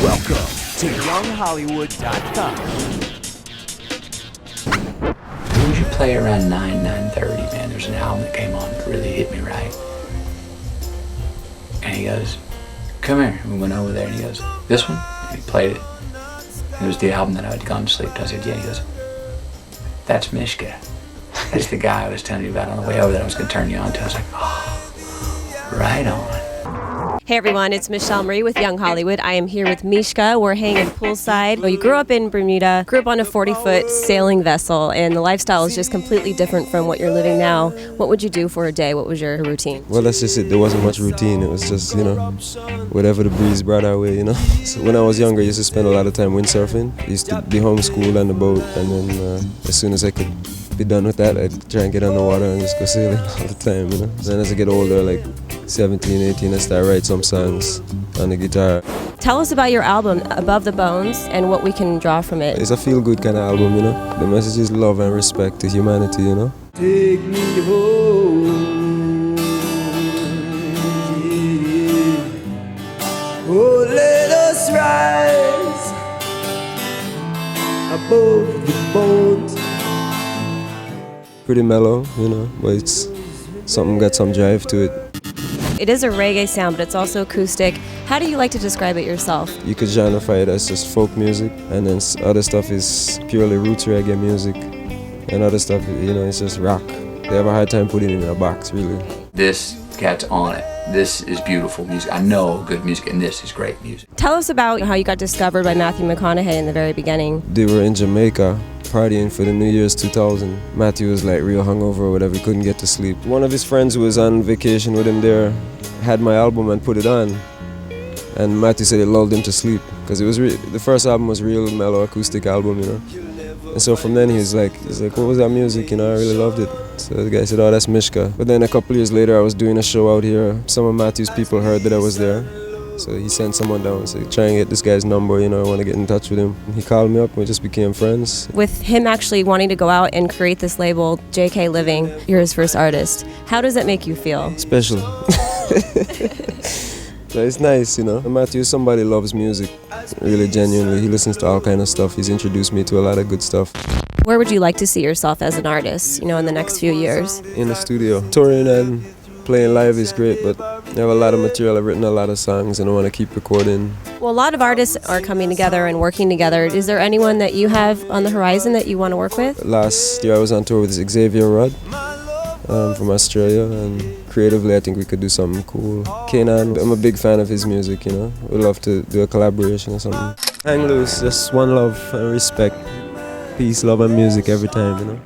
Welcome to YoungHollywood.com. We usually play around 9:30, man. There's an album that came on that really hit me right. And he goes, come here. And we went over there and he goes, this one? And he played it. It was the album that I had gone to sleep to. I said, yeah. He goes, that's Mishka. That's the guy I was telling you about on the way over that I was going to turn you on to. I was like, oh, right on. Hey everyone, it's Michelle Marie with Young Hollywood. I am here with Mishka. We're hanging poolside. Well, you grew up in Bermuda, grew up on a 40-foot sailing vessel, and the lifestyle is just completely different from what you're living now. What would you do for a day? What was your routine? Well, that's just it. There wasn't much routine. It was just, whatever the breeze brought our way, So when I was younger, I used to spend a lot of time windsurfing. I used to be homeschooled on the boat, and then as soon as I could be done with that, I'd try and get on the water and just go sailing all the time, Then as I get older, like 17, 18, I start write some songs on the guitar. Tell us about your album, Above the Bones, and what we can draw from it. It's a feel-good kind of album, The message is love and respect to humanity, Take me home, yeah. Oh, let us rise above the bones. Pretty mellow, but it's something got some drive to it. It is a reggae sound, but it's also acoustic. How do you like to describe it yourself? You could genreify it as just folk music, and then other stuff is purely roots reggae music, and other stuff, it's just rock. They have a hard time putting it in a box, really. This cat's on it. This is beautiful music. I know good music, and this is great music. Tell us about how you got discovered by Matthew McConaughey in the very beginning. They were in Jamaica partying for the New Year's 2000. Matthew was like real hungover or whatever, he couldn't get to sleep. One of his friends who was on vacation with him there had my album and put it on. And Matthew said it lulled him to sleep because it was the first album was real mellow acoustic album, And so from then he's like, what was that music? I really loved it. So the guy said, oh, that's Mishka. But then a couple years later, I was doing a show out here. Some of Matthew's people heard that I was there. So he sent someone down and said, try and get this guy's number, I want to get in touch with him. And he called me up and we just became friends. With him actually wanting to go out and create this label, JK Living, you're his first artist. How does that make you feel? Special. But it's nice, And Matthew is somebody who loves music, really genuinely. He listens to all kind of stuff. He's introduced me to a lot of good stuff. Where would you like to see yourself as an artist, in the next few years? In the studio. Touring and playing live is great, but I have a lot of material. I've written a lot of songs and I want to keep recording. Well, a lot of artists are coming together and working together. Is there anyone that you have on the horizon that you want to work with? Last year I was on tour with Xavier Rudd from Australia, and creatively I think we could do something cool. Kanan, I'm a big fan of his music, We'd love to do a collaboration or something. Hang loose, just one love and respect. Peace, love and music every time,